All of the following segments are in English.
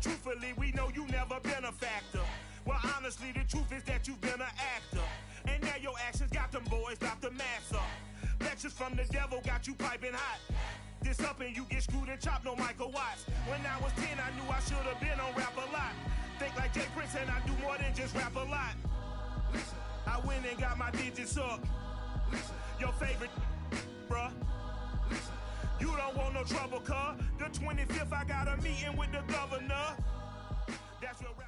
But truthfully, we know you never been a factor. Well, honestly, the truth is that you've been an actor. And now your actions got them boys dropped the mask up. Lectures from the devil got you piping hot. This up and you get screwed and chopped, no Michael Watts. When I was 10, I knew I should have been on Rap a Lot. Think like Jay Prince and I do more than just rap a lot. I went and got my digits up. Your favorite, bruh. You don't want no trouble, cuz. The 25th, I got a meeting with the governor. That's your rap.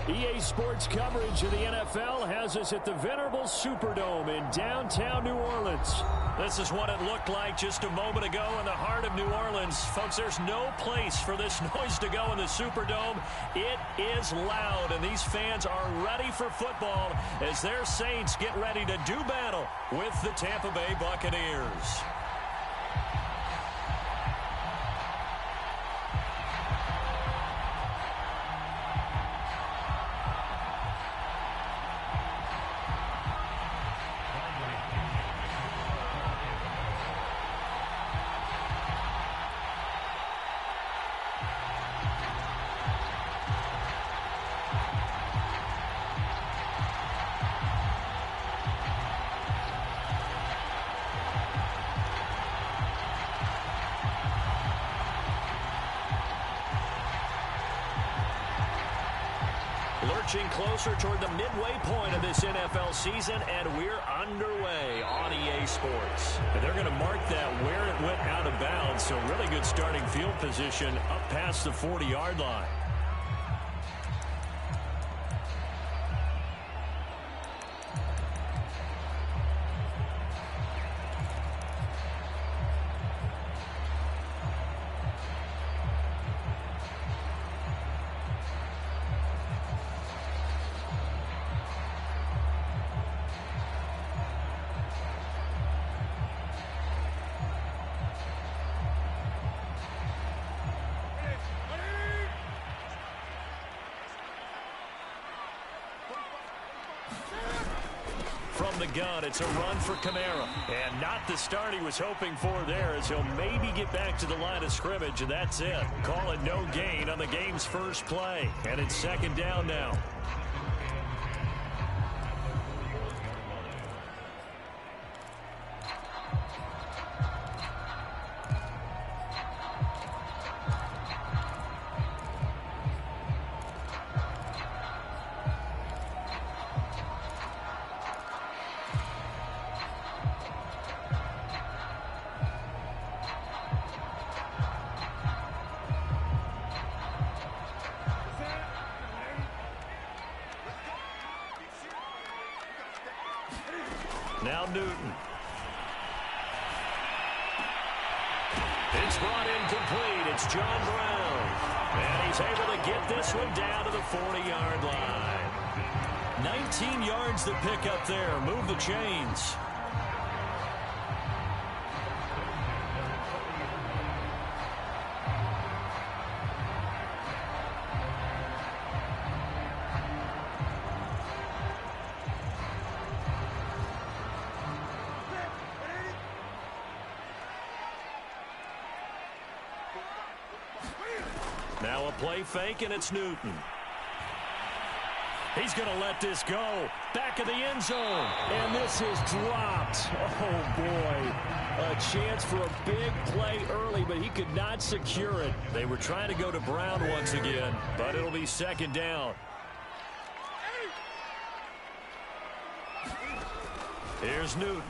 EA Sports coverage of the NFL has us at the venerable Superdome in downtown New Orleans. This is what it looked like just a moment ago in the heart of New Orleans. Folks, there's no place for this noise to go in the Superdome. It is loud, and these fans are ready for football as their Saints get ready to do battle with the Tampa Bay Buccaneers. Lurching closer toward the midway point of this NFL season, and we're underway on EA Sports. And they're going to mark that where it went out of bounds, so really good starting field position up past the 40-yard line. From the gun, it's a run for Kamara. And not the start he was hoping for there, as he'll maybe get back to the line of scrimmage, and that's it. Call it no gain on the game's first play. And it's second down now. Now Newton. It's brought incomplete. It's John Brown. And he's able to get this one down to the 40-yard line. 19 yards to pick up there. Move the chains. Now a play fake, and it's Newton. He's going to let this go. Back of the end zone. And this is dropped. Oh, boy. A chance for a big play early, but he could not secure it. They were trying to go to Brown once again, but it'll be second down. Here's Newton.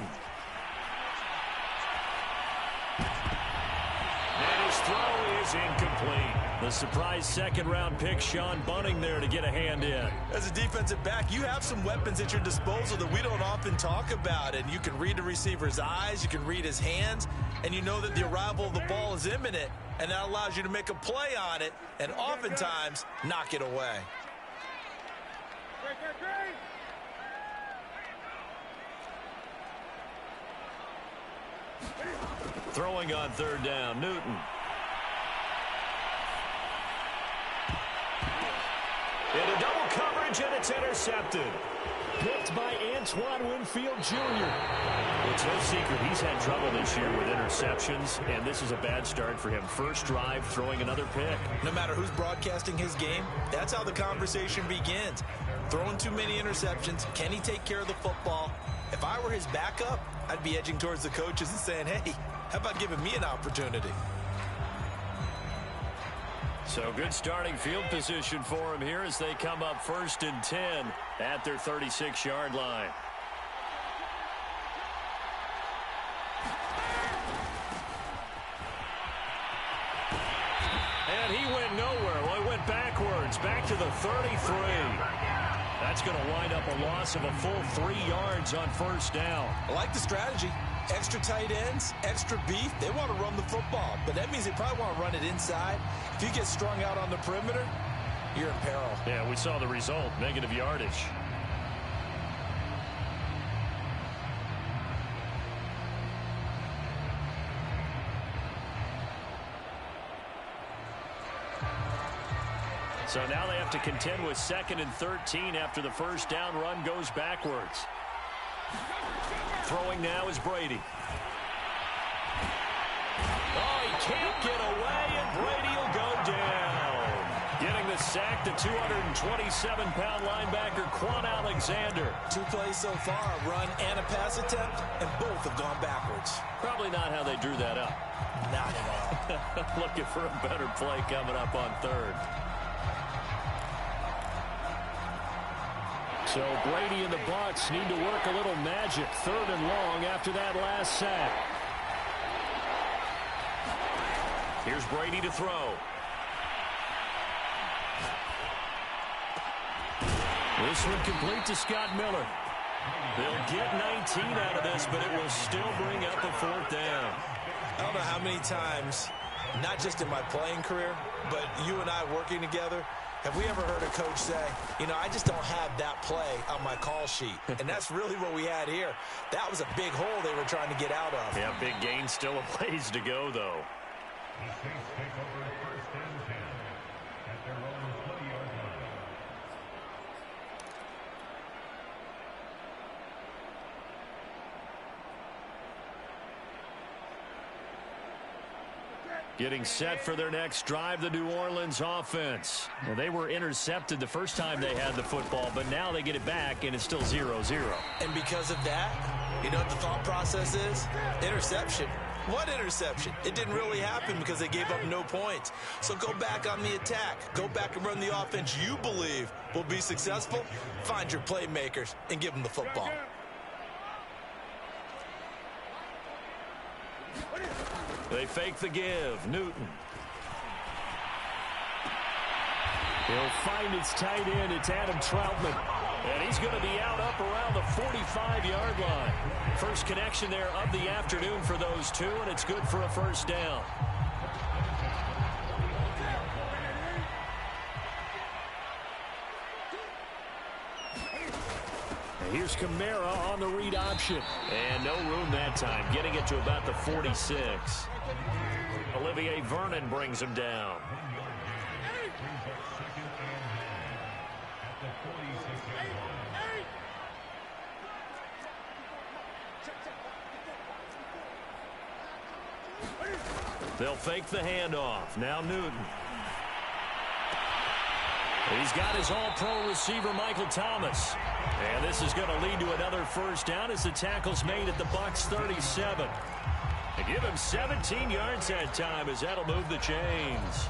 And his throw is incomplete. The surprise second-round pick, Sean Bunting, there to get a hand in. As a defensive back, you have some weapons at your disposal that we don't often talk about. And you can read the receiver's eyes, you can read his hands, and you know that the arrival of the ball is imminent. And that allows you to make a play on it and oftentimes knock it away. Throwing on third down, Newton. Into double coverage, and it's intercepted. picked by Antoine Winfield Jr. It's no secret he's had trouble this year with interceptions, and this is a bad start for him. First drive, throwing another pick. No matter who's broadcasting his game, that's how the conversation begins. Throwing too many interceptions, can he take care of the football? If I were his backup, I'd be edging towards the coaches and saying, hey, how about giving me an opportunity? So good starting field position for him here as they come up 1st and 10 at their 36-yard line. And he went nowhere. Well, he went backwards, back to the 33. That's going to wind up a loss of a full 3 yards on 1st down. I like the strategy. Extra tight ends, extra beef. They want to run the football, but that means they probably want to run it inside. If you get strung out on the perimeter, you're in peril. Yeah, we saw the result, negative yardage. So now they have to contend with 2nd and 13 after the 1st down run goes backwards. Throwing now is Brady. Oh, he can't get away, and Brady will go down. Getting the sack, the 227-pound linebacker, Quan Alexander. 2 plays so far, a run and a pass attempt, and both have gone backwards. Probably not how they drew that up. Not at all. Looking for a better play coming up on 3rd. So Brady and the Bucs need to work a little magic. 3rd and long after that last sack. Here's Brady to throw. This one complete to Scott Miller. They'll get 19 out of this, but it will still bring up a 4th down. I don't know how many times, not just in my playing career, but you and I working together, have we ever heard a coach say, you know, I just don't have that play on my call sheet? And that's really what we had here. That was a big hole they were trying to get out of. Yeah, big gain, still a ways to go, though. Getting set for their next drive, the New Orleans offense. Well, they were intercepted the first time they had the football, but now they get it back, and it's still 0-0. And because of that, you know what the thought process is? Interception. What interception? It didn't really happen because they gave up no points. So go back on the attack. Go back and run the offense you believe will be successful. Find your playmakers and give them the football. They fake the give. Newton. He'll find its tight end. It's Adam Troutman. And he's going to be out up around the 45-yard line. First connection there of the afternoon for those two, and it's good for a 1st down. Here's Kamara on the read option. And no room that time, getting it to about the 46. Olivier Vernon brings him down. They'll fake the handoff. Now Newton. He's got his all-pro receiver, Michael Thomas. And this is going to lead to another 1st down as the tackle's made at the Bucs 37. They give him 17 yards that time as that'll move the chains.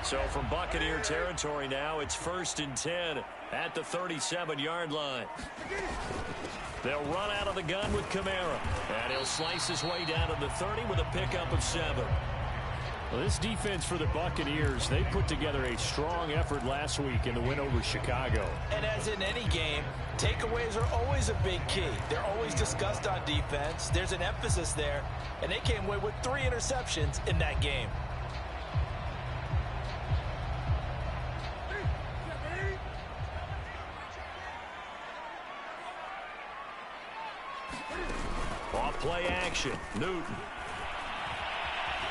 So from Buccaneer territory now, it's 1st and 10 at the 37-yard line. They'll run out of the gun with Kamara. And he'll slice his way down to the 30 with a pickup of 7. Well, this defense for the Buccaneers, they put together a strong effort last week in the win over Chicago. And as in any game, takeaways are always a big key. They're always discussed on defense. There's an emphasis there, and they came away with 3 interceptions in that game. Off play action. Newton.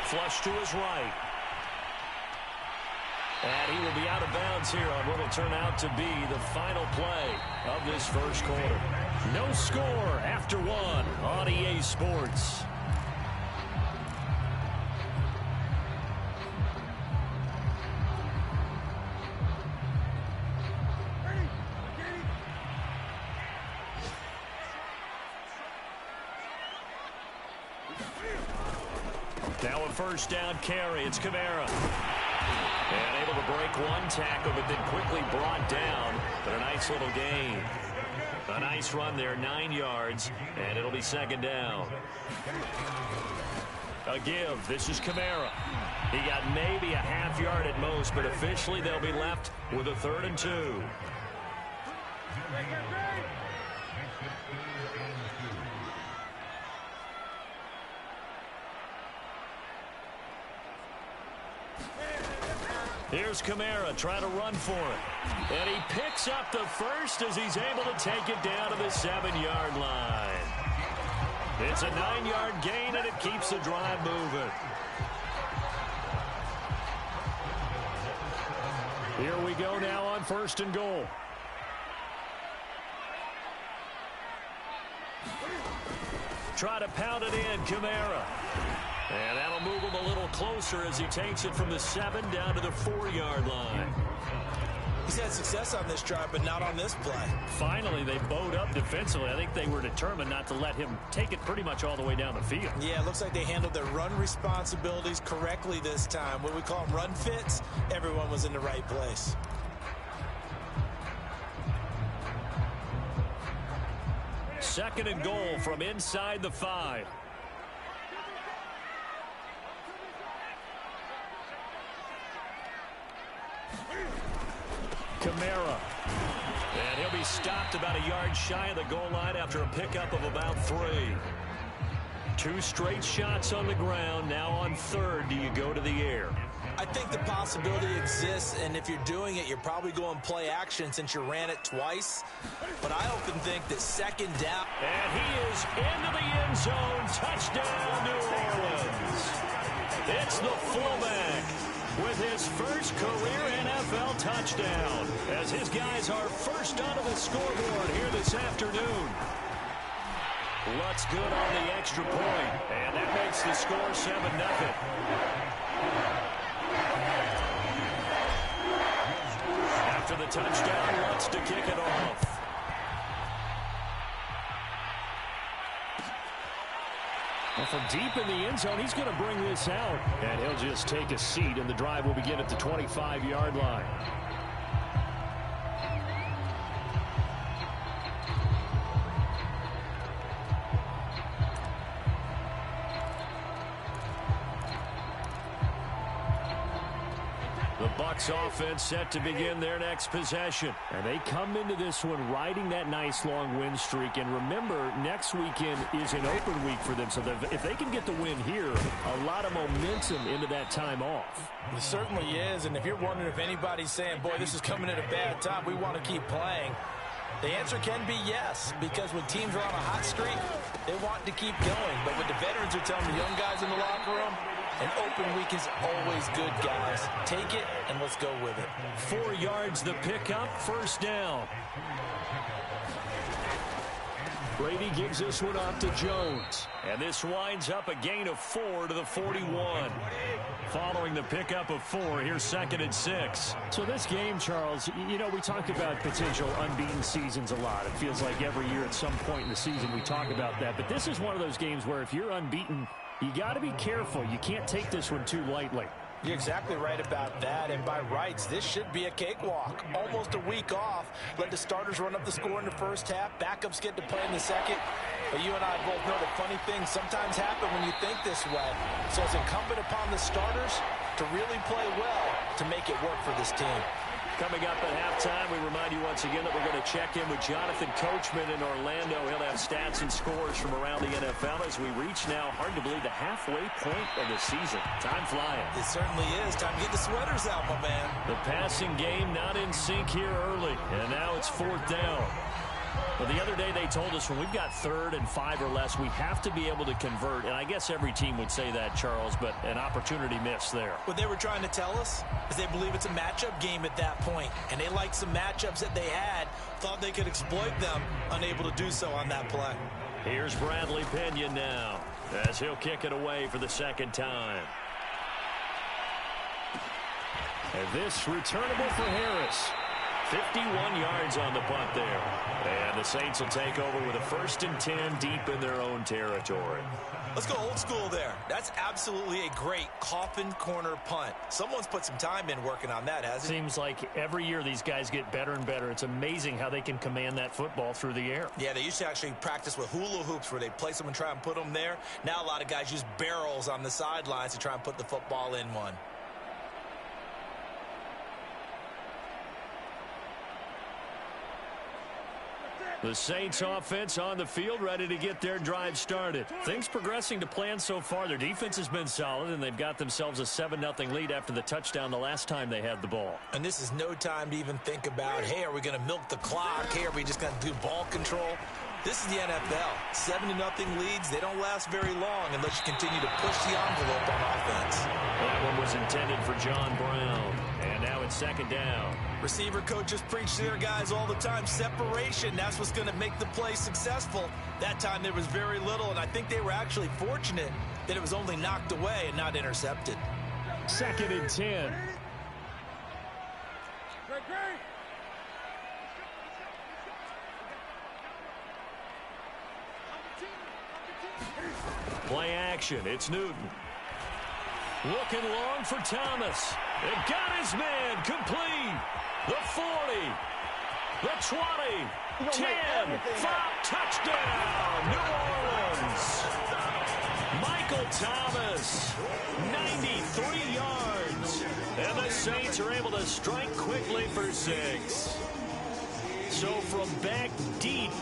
Flush to his right. And he will be out of bounds here on what will turn out to be the final play of this first quarter. No score after one on EA Sports. Now a first down carry. It's Kamara. And able to break one tackle, but then quickly brought down. But a nice little gain. A nice run there, 9 yards, and it'll be second down. A give. This is Kamara. He got maybe a half yard at most, but officially they'll be left with a 3rd and 2. Here's Kamara trying to run for it. And he picks up the first as he's able to take it down to the 7-yard line. It's a 9-yard gain, and it keeps the drive moving. Here we go now on 1st and goal. Try to pound it in, Kamara. And that'll move him a little closer as he takes it from the 7 down to the 4-yard line. He's had success on this drive, but not on this play. Finally, they bowed up defensively. I think they were determined not to let him take it pretty much all the way down the field. Yeah, it looks like they handled their run responsibilities correctly this time. What we call them run fits, everyone was in the right place. Second and goal from inside the 5. Kamara. And he'll be stopped about a yard shy of the goal line after a pickup of about 3. 2 straight shots on the ground. Now on 3rd, do you go to the air? I think the possibility exists, and if you're doing it, you're probably going play action since you ran it twice. But I often think that 2nd down. And he is into the end zone. Touchdown, New Orleans. It's the fullback with his first career NFL touchdown, as his guys are first onto the scoreboard here this afternoon. Lutz good on the extra point, and that makes the score 7-0. After the touchdown, Lutz to kick it off. Well, from deep in the end zone, he's going to bring this out. And he'll just take a seat, and the drive will begin at the 25-yard line. The Bucs offense set to begin their next possession. And they come into this one riding that nice long win streak. And remember, next weekend is an open week for them. So if they can get the win here, a lot of momentum into that time off. It certainly is. And if you're wondering if anybody's saying, boy, this is coming at a bad time, we want to keep playing, the answer can be yes, because when teams are on a hot streak, they want to keep going. But what the veterans are telling the young guys in the locker room, an open week is always good, guys. Take it, and let's go with it. 4 yards the pickup, first down. Brady gives this one off to Jones. And this winds up a gain of 4 to the 41. Following the pickup of 4, here's 2nd and 6. So this game, Charles, you know, we talk about potential unbeaten seasons a lot. It feels like every year at some point in the season we talk about that. But this is one of those games where if you're unbeaten, you got to be careful. You can't take this one too lightly. You're exactly right about that, and by rights, this should be a cakewalk. Almost a week off. Let the starters run up the score in the first half. Backups get to play in the second. But you and I both know that funny things sometimes happen when you think this way. So it's incumbent upon the starters to really play well to make it work for this team. Coming up at halftime, we remind you once again that we're going to check in with Jonathan Coachman in Orlando. He'll have stats and scores from around the NFL as we reach now, hard to believe, the halfway point of the season. Time flying. It certainly is. Time to get the sweaters out, my man. The passing game not in sync here early, and now it's 4th down. Well, the other day they told us when we've got 3rd and 5 or less, we have to be able to convert. And I guess every team would say that, Charles, but an opportunity missed there. What they were trying to tell us is they believe it's a matchup game at that point. And they liked some matchups that they had, thought they could exploit them, unable to do so on that play. Here's Bradley Pinion now as he'll kick it away for the 2nd time. And this returnable for Harris. 51 yards on the punt there. And the Saints will take over with a 1st and 10 deep in their own territory. Let's go old school there. That's absolutely a great coffin corner punt. Someone's put some time in working on that, hasn't it? Seems like every year these guys get better and better. It's amazing how they can command that football through the air. Yeah, they used to actually practice with hula hoops where they place them and try and put them there. Now a lot of guys use barrels on the sidelines to try and put the football in one. The Saints offense on the field, ready to get their drive started. Things progressing to plan so far. Their defense has been solid, and they've got themselves a 7-0 lead after the touchdown the last time they had the ball. And this is no time to even think about, hey, are we going to milk the clock? Hey, are we just going to do ball control? This is the NFL. 7-0 leads, they don't last very long unless you continue to push the envelope on offense. That one was intended for John Brown. And now it's 2nd down. Receiver coaches preach to their guys all the time. Separation, that's what's going to make the play successful. That time there was very little, and I think they were actually fortunate that it was only knocked away and not intercepted. 2nd and 10. Play action. It's Newton. Looking long for Thomas. It got his man complete. The 40. The 20. 10. 5. Touchdown. New Orleans. Michael Thomas. 93 yards. And the Saints are able to strike quickly for 6. So from back deep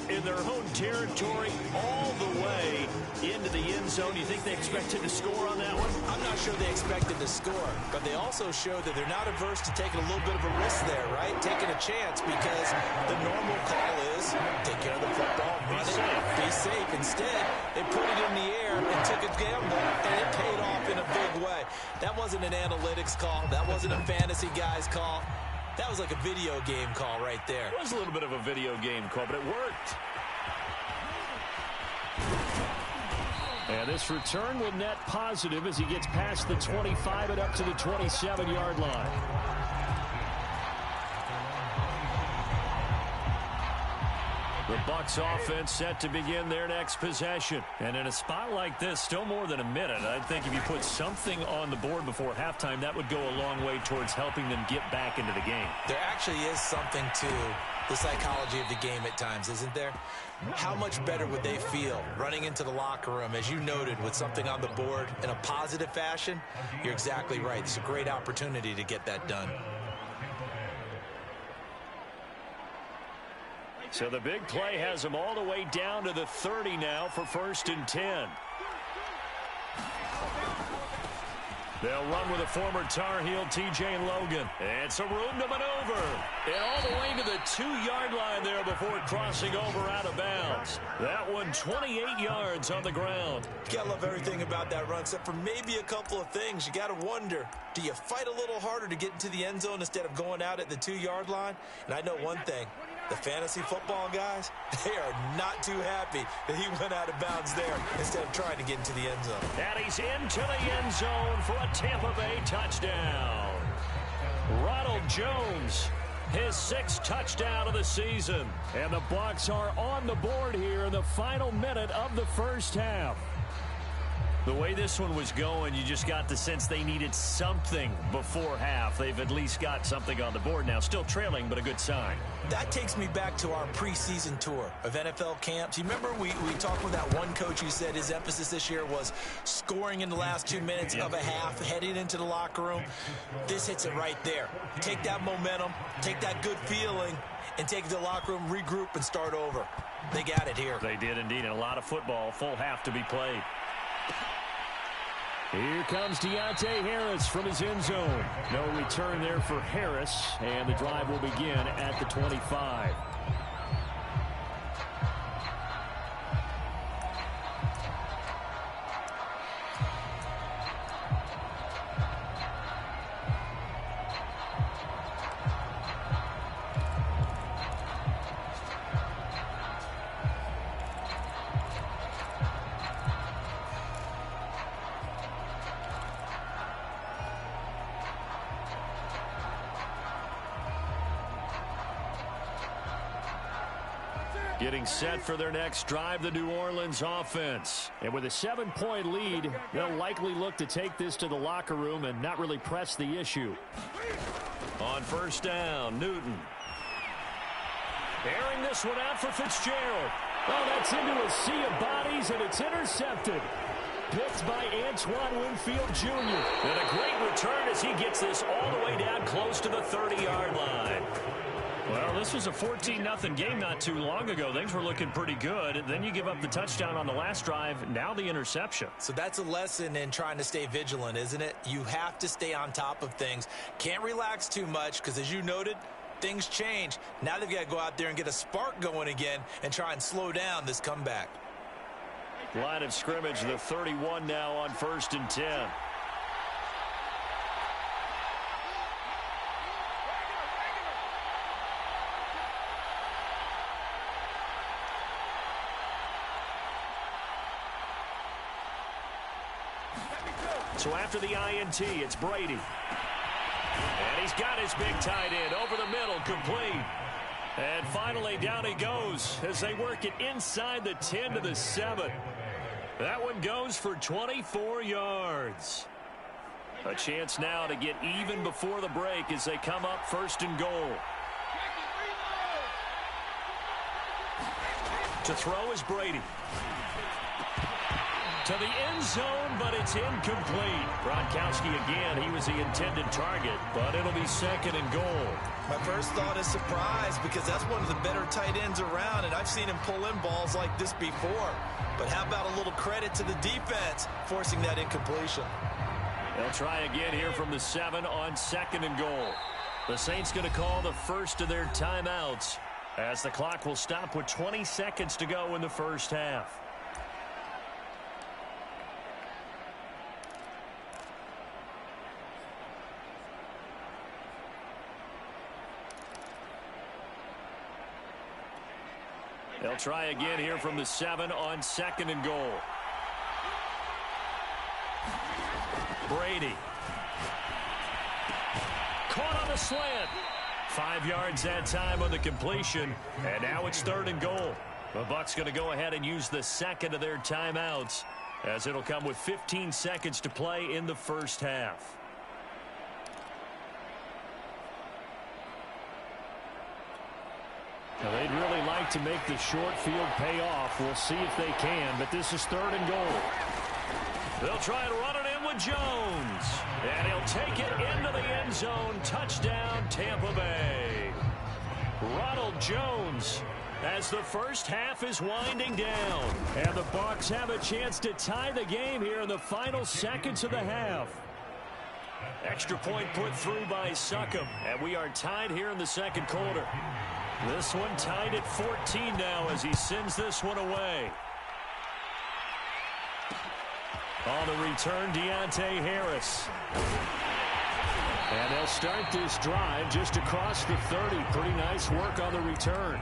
in their own territory, all the way into the end zone. You think they expected to score on that one? I'm not sure they expected to score, but they also showed that they're not averse to taking a little bit of a risk there, right? Taking a chance, because the normal call is take care of the football, run it, be safe. Instead, they put it in the air and took a gamble, and it paid off in a big way. That wasn't an analytics call. That wasn't a fantasy guy's call. That was like a video game call right there. It was a little bit of a video game call, but it worked. And this return will net positive as he gets past the 25 and up to the 27-yard line. The Bucs offense set to begin their next possession. And in a spot like this, still more than a minute, I think if you put something on the board before halftime, that would go a long way towards helping them get back into the game. There actually is something to the psychology of the game at times, isn't there? How much better would they feel running into the locker room, as you noted, with something on the board in a positive fashion? You're exactly right. It's a great opportunity to get that done. So the big play has them all the way down to the 30 now for 1st and 10. They'll run with a former Tar Heel, T.J. Logan. And some room to maneuver. And all the way to the 2-yard line there before crossing over out of bounds. That one 28 yards on the ground. You gotta love everything about that run, except for maybe a couple of things. You gotta wonder, do you fight a little harder to get into the end zone instead of going out at the 2-yard line? And I know one thing. The fantasy football guys, they are not too happy that he went out of bounds there instead of trying to get into the end zone. And he's into the end zone for a Tampa Bay touchdown. Ronald Jones, his 6th touchdown of the season. And the Bucs are on the board here in the final minute of the first half. The way this one was going, you just got the sense they needed something before half. They've at least got something on the board now. Still trailing, but a good sign. That takes me back to our preseason tour of NFL camps. You remember we talked with that one coach who said his emphasis this year was scoring in the last 2 minutes of a half, heading into the locker room. This hits it right there. Take that momentum, take that good feeling, and take it to the locker room, regroup, and start over. They got it here. They did indeed, and a lot of football, full half to be played. Here comes Deontay Harris from his end zone. No return there for Harris, and the drive will begin at the 25. Getting set for their next drive, the New Orleans offense. And with a 7-point lead, they'll likely look to take this to the locker room and not really press the issue. On first down, Newton. Airing this one out for Fitzgerald. Oh, that's into a sea of bodies, and it's intercepted. Picked by Antoine Winfield Jr. And a great return as he gets this all the way down close to the 30-yard line. Well, this was a 14-0 game not too long ago. Things were looking pretty good. Then you give up the touchdown on the last drive. Now the interception. So that's a lesson in trying to stay vigilant, isn't it? You have to stay on top of things. Can't relax too much because, as you noted, things change. Now they've got to go out there and get a spark going again and try and slow down this comeback. Line of scrimmage, the 31 now on 1st and 10. So after the INT, it's Brady. And he's got his big tight end over the middle, complete. And finally, down he goes as they work it inside the 10 to the 7. That one goes for 24 yards. A chance now to get even before the break as they come up 1st and goal. To throw is Brady. To the end zone, but it's incomplete. Gronkowski again, he was the intended target, but it'll be 2nd and goal. My first thought is surprise because that's one of the better tight ends around, and I've seen him pull in balls like this before. But how about a little credit to the defense forcing that incompletion? They'll try again here from the 7 on 2nd and goal. The Saints going to call the first of their timeouts as the clock will stop with 20 seconds to go in the first half. They'll try again here from the 7 on 2nd and goal. Brady. Caught on the slant. 5 yards that time on the completion. And now it's 3rd and goal. The Bucs going to go ahead and use the 2nd of their timeouts as it'll come with 15 seconds to play in the first half. Now, they'd really like to make the short field pay off. We'll see if they can, but this is 3rd and goal. They'll try and run it in with Jones. And he'll take it into the end zone. Touchdown, Tampa Bay. Ronald Jones as the first half is winding down. And the Bucs have a chance to tie the game here in the final seconds of the half. Extra point put through by Succop. And we are tied here in the 2nd quarter. This one tied at 14 now as he sends this one away. On the return, Deontay Harris. And they'll start this drive just across the 30. Pretty nice work on the return.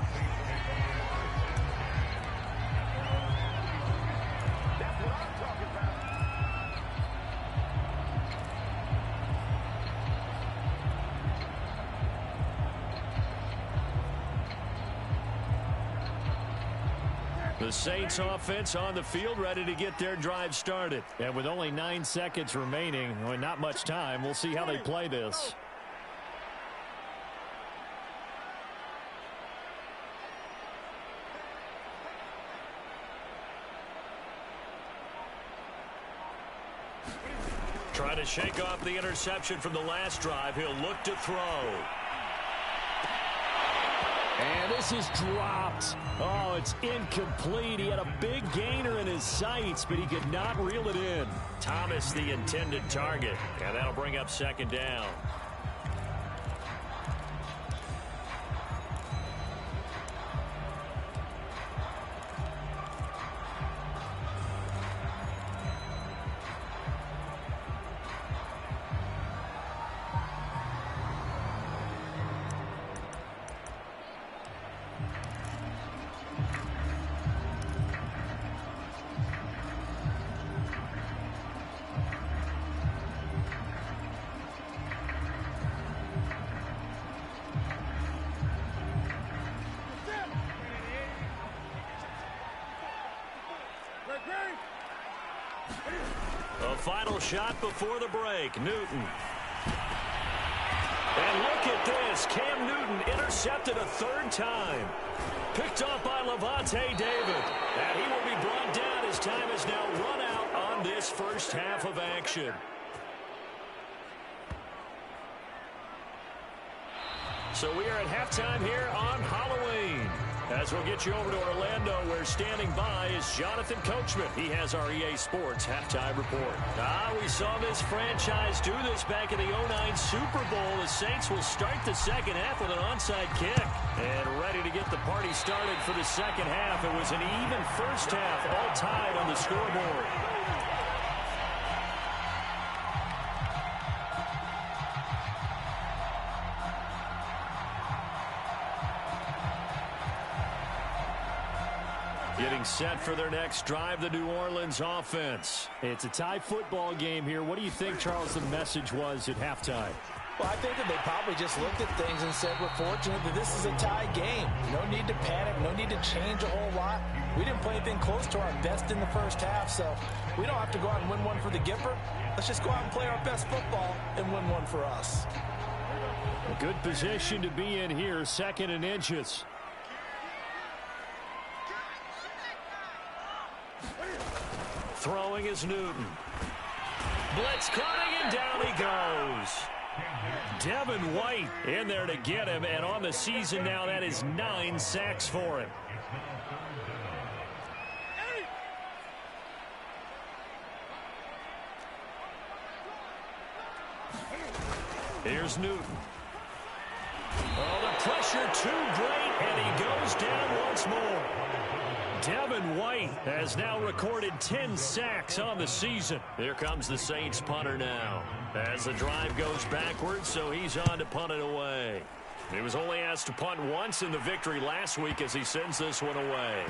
The Saints offense on the field ready to get their drive started. And with only 9 seconds remaining, and not much time, we'll see how they play this. Trying to shake off the interception from the last drive. He'll look to throw. And this is dropped. Oh, it's incomplete. He had a big gainer in his sights, but he could not reel it in. Thomas, the intended target. And that'll bring up 2nd down. A final shot before the break. Newton. And look at this. Cam Newton intercepted a third time. Picked off by Lavonte David. And he will be brought down as time has now run out on this first half of action. So we are at halftime here on Halloween. As we'll get you over to Orlando, where standing by is Jonathan Coachman. He has our EA Sports halftime report. We saw this franchise do this back in the 2009 Super Bowl. The Saints will start the second half with an onside kick. And ready to get the party started for the second half. It was an even first half, all tied on the scoreboard. Getting set for their next drive, the New Orleans offense. It's a tie football game here. What do you think, Charles, the message was at halftime? Well, I think that they probably just looked at things and said, we're fortunate that this is a tie game. No need to panic. No need to change a whole lot. We didn't play anything close to our best in the first half, so we don't have to go out and win one for the Gipper. Let's just go out and play our best football and win one for us. A good position to be in here, 2nd and inches. Throwing is Newton. Blitz coming, and down he goes. Devin White in there to get him, and on the season now, that is 9 sacks for him. Here's Newton. Oh, the pressure too great, and he goes down once more. Devin White has now recorded 10 sacks on the season. Here comes the Saints punter now. As the drive goes backwards, so he's on to punt it away. He was only asked to punt once in the victory last week as he sends this one away.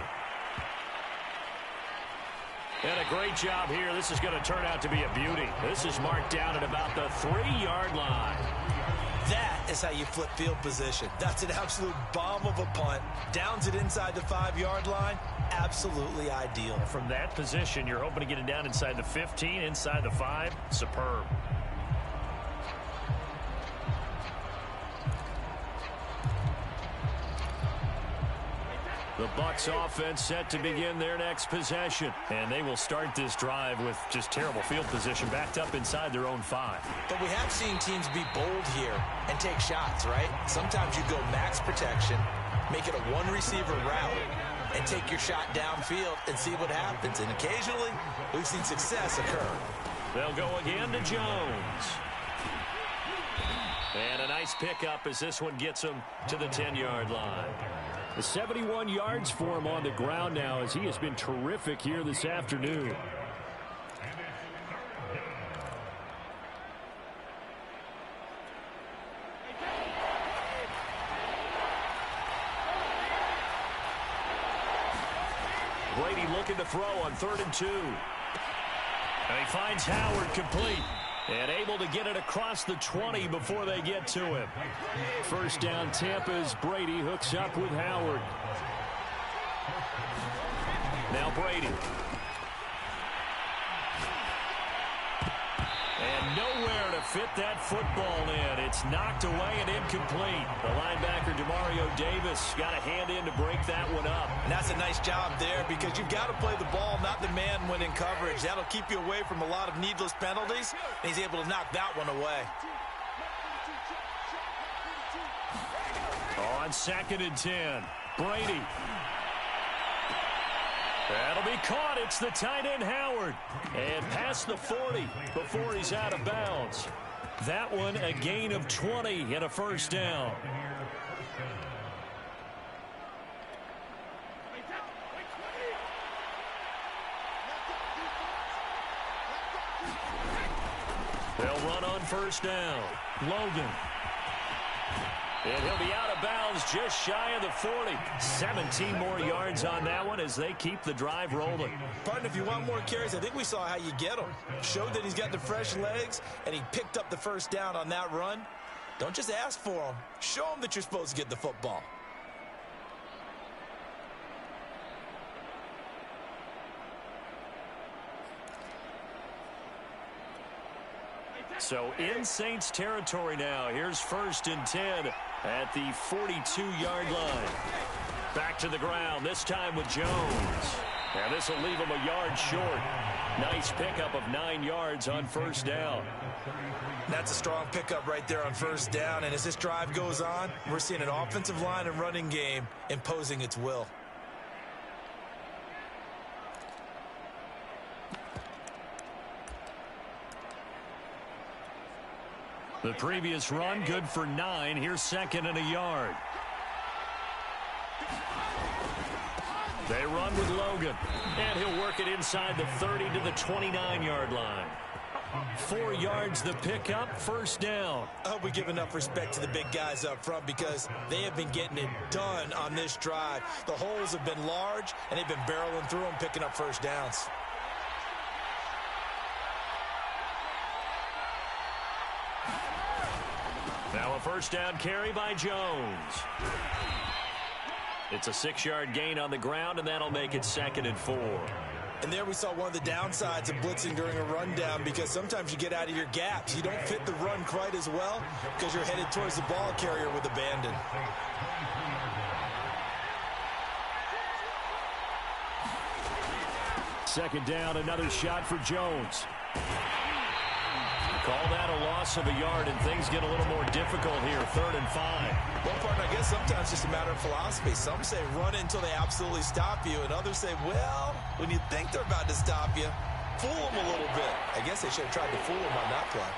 And a great job here. This is going to turn out to be a beauty. This is marked down at about the 3-yard line. That is how you flip field position. That's an absolute bomb of a punt. Downs it inside the 5-yard line. Absolutely ideal. From that position, you're hoping to get it down inside the 15, inside the 5. Superb. The Bucs offense set to begin their next possession. And they will start this drive with just terrible field position backed up inside their own 5. But we have seen teams be bold here and take shots, right? Sometimes you go max protection, make it a one-receiver route, and take your shot downfield and see what happens. And occasionally, we've seen success occur. They'll go again to Jones. And a nice pickup as this one gets him to the 10-yard line. The 71 yards for him on the ground now as he has been terrific here this afternoon. Brady looking to throw on 3rd and 2. And he finds Howard complete. And able to get it across the 20 before they get to him. First down, Tampa's Brady hooks up with Howard. Now Brady. And nowhere to fit that football in. It's knocked away and incomplete. The linebacker, Demario Davis, got a hand in to break that one up. And that's a nice job there because you've got to play the ball, not the man when in coverage. That'll keep you away from a lot of needless penalties, and he's able to knock that one away. On 2nd and 10, Brady. That'll be caught. It's the tight end, Howard. And past the 40 before he's out of bounds. That one a gain of 20 and a first down. They'll run on first down. Logan. And he'll be out of bounds just shy of the 40. 17 more yards on that one as they keep the drive rolling. Partner, if you want more carries, I think we saw how you get them. Showed that he's got the fresh legs, and he picked up the first down on that run. Don't just ask for them. Show them that you're supposed to get the football. So in Saints territory now. Here's 1st and 10 at the 42-yard line. Back to the ground, this time with Jones. And this will leave him a yard short. Nice pickup of 9 yards on 1st down. That's a strong pickup right there on 1st down. And as this drive goes on, we're seeing an offensive line and running game imposing its will. The previous run, good for 9. Here's 2nd and a yard. They run with Logan. And he'll work it inside the 30 to the 29-yard line. 4 yards the pickup, 1st down. I hope we give enough respect to the big guys up front because they have been getting it done on this drive. The holes have been large, and they've been barreling through them, picking up 1st downs. Now a 1st down carry by Jones. It's a 6-yard gain on the ground, and that'll make it 2nd and 4. And there we saw one of the downsides of blitzing during a rundown because sometimes you get out of your gaps. You don't fit the run quite as well because you're headed towards the ball carrier with abandon. Second down, another shot for Jones. Call that a loss of a yard, and things get a little more difficult here. 3rd and 5. Well, partner, I guess sometimes it's just a matter of philosophy. Some say run until they absolutely stop you, and others say, well, when you think they're about to stop you, fool them a little bit. I guess they should have tried to fool them on that play.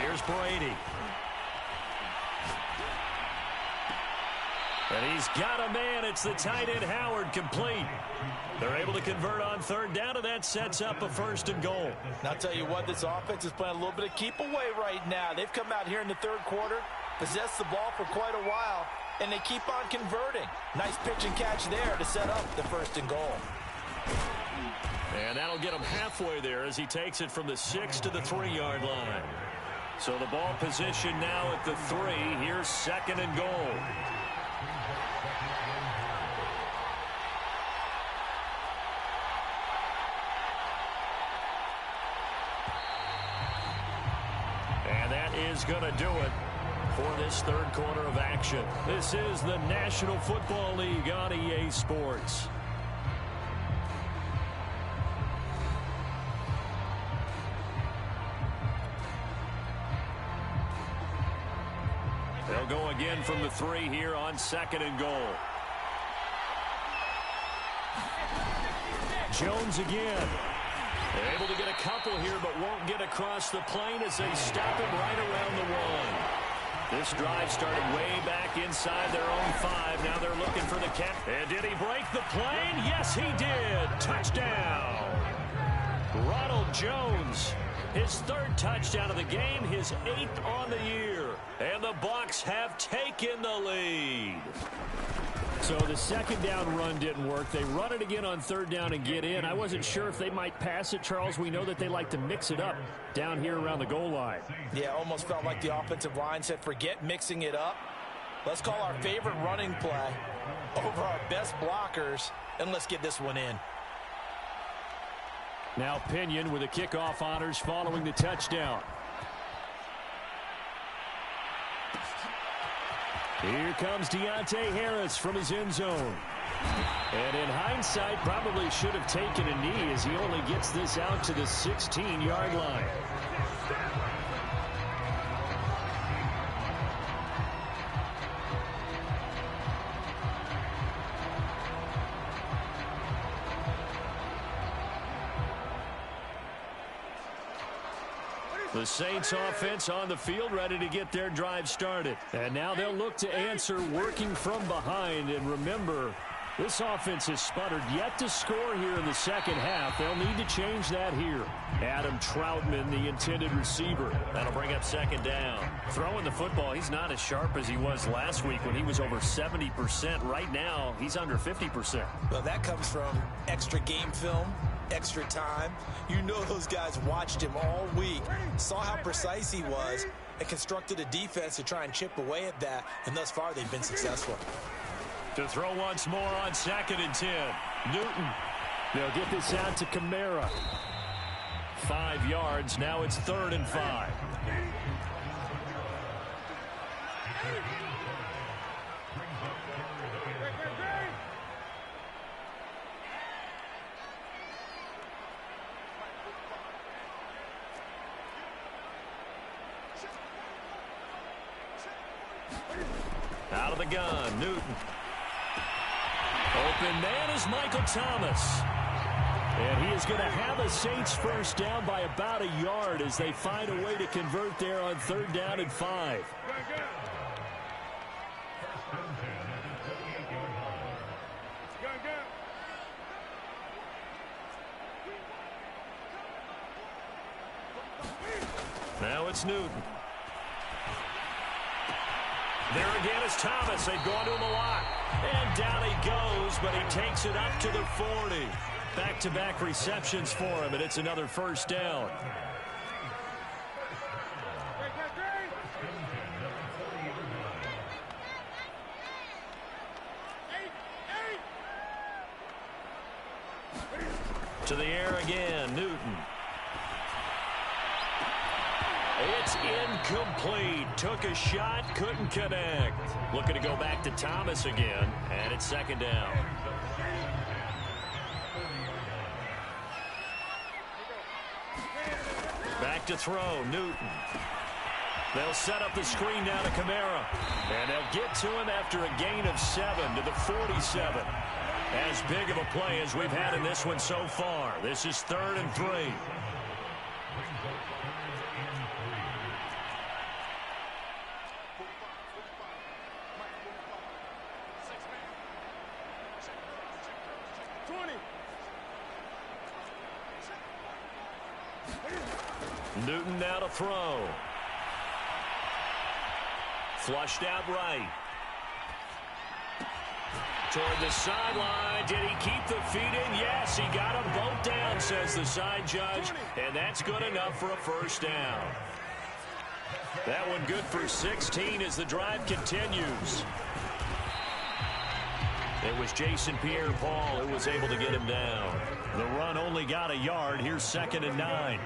Here's Brady. And he's got a man. It's the tight end, Howard, complete. They're able to convert on 3rd down, and that sets up a 1st and goal. And I'll tell you what, this offense is playing a little bit of keep away right now. They've come out here in the 3rd quarter, possessed the ball for quite a while, and they keep on converting. Nice pitch and catch there to set up the 1st and goal. And that'll get him halfway there as he takes it from the 6 to the 3-yard line. So the ball position now at the 3. Here's 2nd and goal. Is going to do it for this 3rd quarter of action. This is the National Football League on EA Sports. They'll go again from the 3 here on 2nd and goal. Jones again. They're able to get a couple here, but won't get across the plane as they stop him right around the 1. This drive started way back inside their own 5. Now they're looking for the catch. And did he break the plane? Yes, he did. Touchdown. Ronald Jones, his 3rd touchdown of the game, his 8th on the year. And the Bucs have taken the lead. So the 2nd down run didn't work. They run it again on 3rd down and get in. I wasn't sure if they might pass it, Charles. We know that they like to mix it up down here around the goal line. Yeah, almost felt like the offensive line said, forget mixing it up. Let's call our favorite running play over our best blockers, and let's get this one in. Now Pinion with the kickoff honors following the touchdown. Here comes Deontay Harris from his end zone. And in hindsight, probably should have taken a knee as he only gets this out to the 16-yard line. The Saints offense on the field, ready to get their drive started. And now they'll look to answer working from behind. And remember, this offense has sputtered yet to score here in the 2nd half. They'll need to change that here. Adam Troutman, the intended receiver. That'll bring up 2nd down. Throwing the football, he's not as sharp as he was last week when he was over 70%. Right now, he's under 50%. Well, that comes from extra game film, extra time. You know those guys watched him all week, saw how precise he was, and constructed a defense to try and chip away at that, and thus far they've been successful. To throw once more on 2nd and 10. Newton. They'll get this out to Kamara. 5 yards. Now it's 3rd and 5. Out of the gun, Newton. Open man is Michael Thomas. And he is going to have a Saints first down by about a yard as they find a way to convert there on 3rd down and 5. Now it's Newton. There again is Thomas. They've gone to him a lot. And down he goes, but he takes it up to the 40. Back-to-back receptions for him, and it's another first down. To the air again, Newton. It's incomplete. Took a shot, couldn't connect. Looking to go back to Thomas again, and it's 2nd down. Back to throw, Newton. They'll set up the screen now to Kamara. And they'll get to him after a gain of 7 to the 47. As big of a play as we've had in this one so far. This is 3rd and 3. Newton now to throw. Flushed out right. Toward the sideline. Did he keep the feet in? Yes, he got them both down, says the side judge. And that's good enough for a first down. That one good for 16 as the drive continues. It was Jason Pierre-Paul who was able to get him down. The run only got a yard. Here's 2nd and 9.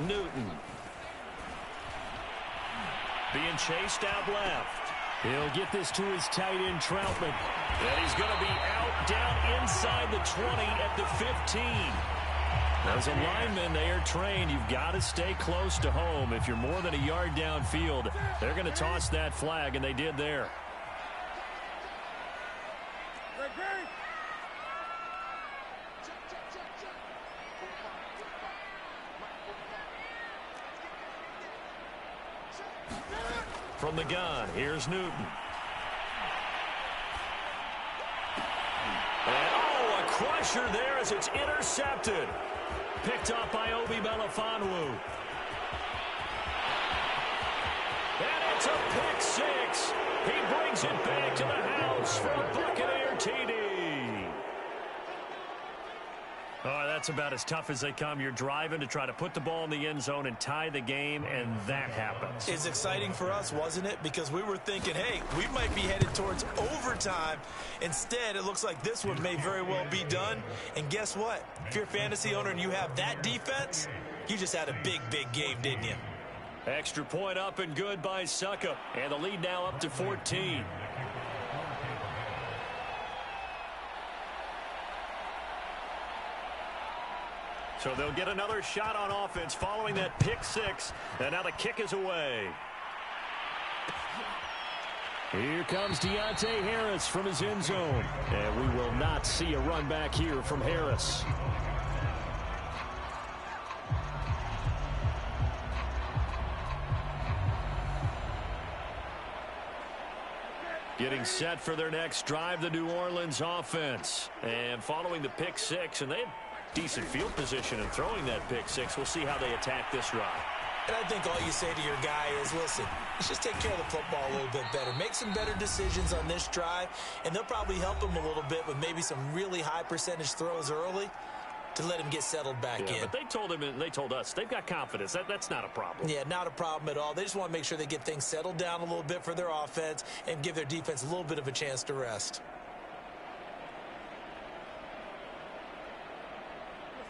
Newton. Being chased out left. He'll get this to his tight end, Troutman. And he's going to be out down inside the 20 at the 15. As a lineman, they are trained. You've got to stay close to home. If you're more than a yard downfield, they're going to toss that flag, and they did there. From the gun, here's Newton. And, oh, a crusher there as it's intercepted. Picked up by Obi Melifonwu. And it's a pick six. He brings it back to the house for a Buccaneer TD. Oh, that's about as tough as they come. You're driving to try to put the ball in the end zone and tie the game, and that happens. It's exciting for us, wasn't it? Because we were thinking, hey, we might be headed towards overtime. Instead, it looks like this one may very well be done. And guess what? If you're a fantasy owner and you have that defense, you just had a big, big game, didn't you? Extra point up and good by Succop. And the lead now up to 14. So they'll get another shot on offense following that pick six. And now the kick is away. Here comes Deontay Harris from his end zone. And we will not see a run back here from Harris. Getting set for their next drive, the New Orleans offense. And following the pick six, and they had decent field position in throwing that pick six. We'll see how they attack this drive. And I think all you say to your guy is, listen, let's just take care of the football a little bit better. Make some better decisions on this drive, and they'll probably help him a little bit with maybe some really high percentage throws early to let him get settled back in. But they told him and they told us they've got confidence. That's not a problem. Yeah, not a problem at all. They just want to make sure they get things settled down a little bit for their offense and give their defense a little bit of a chance to rest.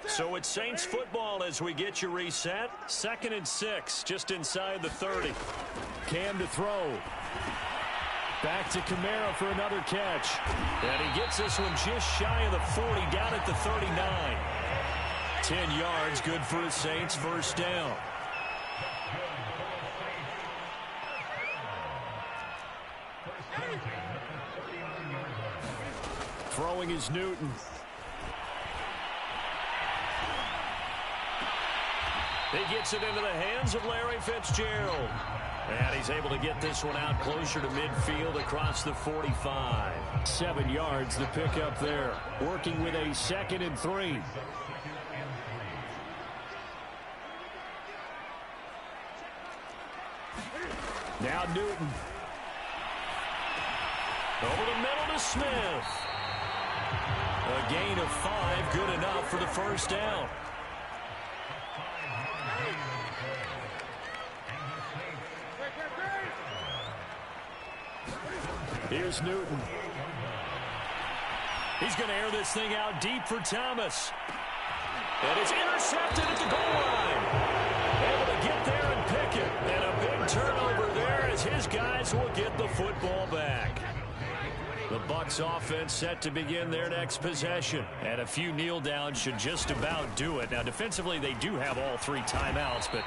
So it's Saints football as we get you reset. 2nd and 6, just inside the 30. Cam to throw. Back to Kamara for another catch. And he gets this one just shy of the 40, down at the 39. 10 yards, good for the Saints, first down. Throwing is Newton. He gets it into the hands of Larry Fitzgerald. And he's able to get this one out closer to midfield across the 45. 7 yards the pickup there. Working with a 2nd and 3. Now Newton. Over the middle to Smith. A gain of 5, good enough for the first down. Here's Newton. He's going to air this thing out deep for Thomas. And it's intercepted at the goal line. Able to get there and pick it. And a big turnover there as his guys will get the football back. The Bucs offense set to begin their next possession. And a few kneel downs should just about do it. Now, defensively, they do have all 3 timeouts, but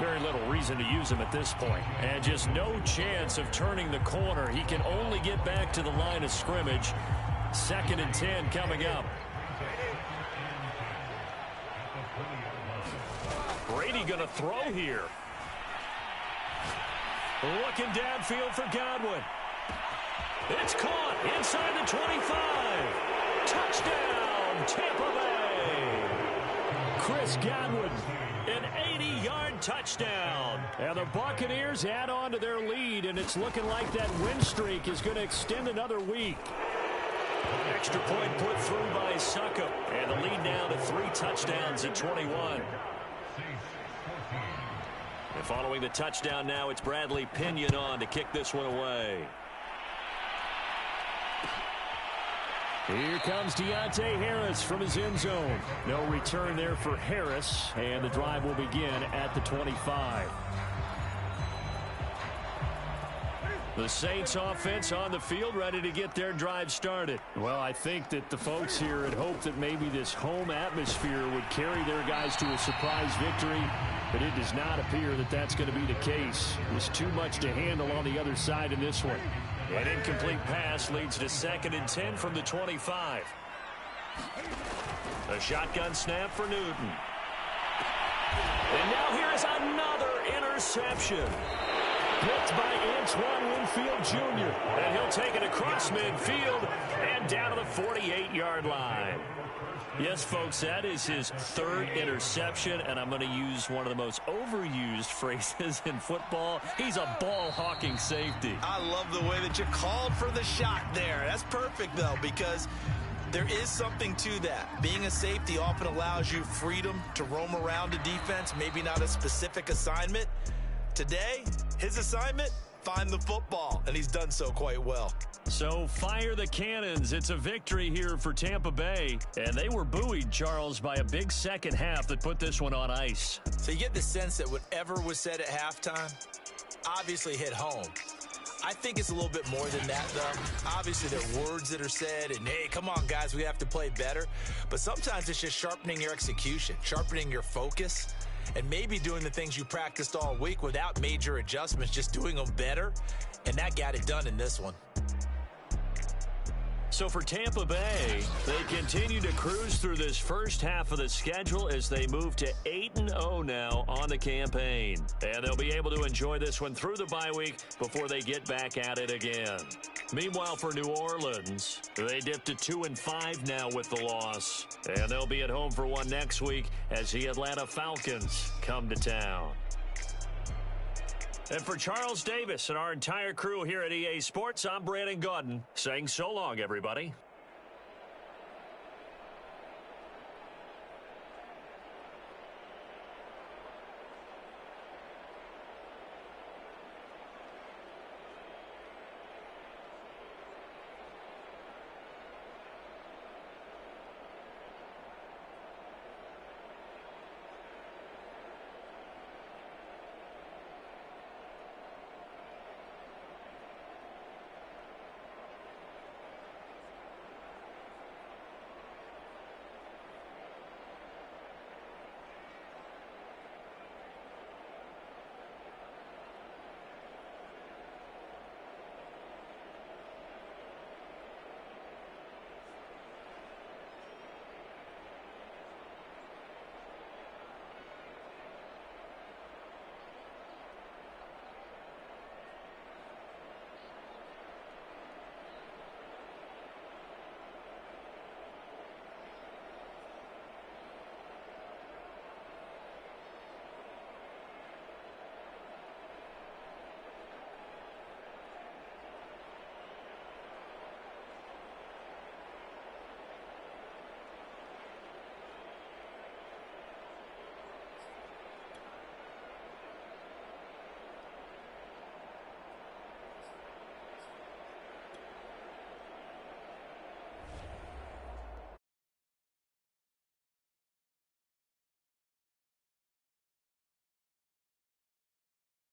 very little reason to use them at this point. And just no chance of turning the corner. He can only get back to the line of scrimmage. 2nd and 10 coming up. Brady going to throw here. Looking downfield for Godwin. It's caught inside the 25. Touchdown, Tampa Bay. Chris Godwin. An 80-yard touchdown. And the Buccaneers add on to their lead, and it's looking like that win streak is going to extend another week. Extra point put through by Succop. And the lead now to 3 touchdowns at 21. And following the touchdown now, it's Bradley Pinion on to kick this one away. Here comes Deontay Harris from his end zone. No return there for Harris, and the drive will begin at the 25. The Saints offense on the field, ready to get their drive started. Well, I think that the folks here had hoped that maybe this home atmosphere would carry their guys to a surprise victory, but it does not appear that that's going to be the case. There's too much to handle on the other side in this one. An incomplete pass leads to 2nd and 10 from the 25. A shotgun snap for Newton. And now here is another interception. Picked by Antoine Winfield Jr. And he'll take it across midfield and down to the 48-yard line. Yes, folks, that is his 3rd interception, and I'm going to use one of the most overused phrases in football. He's a ball-hawking safety. I love the way that you called for the shot there. That's perfect, though, because there is something to that. Being a safety often allows you freedom to roam around a defense, maybe not a specific assignment. Today, his assignment, find the football, and he's done so quite well. So fire the cannons. It's a victory here for Tampa Bay. And they were buoyed, Charles, by a big second half that put this one on ice. So you get the sense that whatever was said at halftime obviously hit home. I think it's a little bit more than that, though. Obviously, there are words that are said, and, hey, come on, guys, we have to play better. But sometimes it's just sharpening your execution, sharpening your focus, and maybe doing the things you practiced all week without major adjustments, just doing them better. And that got it done in this one. So for Tampa Bay, they continue to cruise through this first half of the schedule as they move to 8-0 now on the campaign. And they'll be able to enjoy this one through the bye week before they get back at it again. Meanwhile, for New Orleans, they dip to 2-5 now with the loss. And they'll be at home for one next week as the Atlanta Falcons come to town. And for Charles Davis and our entire crew here at EA Sports, I'm Brandon Gaudin saying so long, everybody.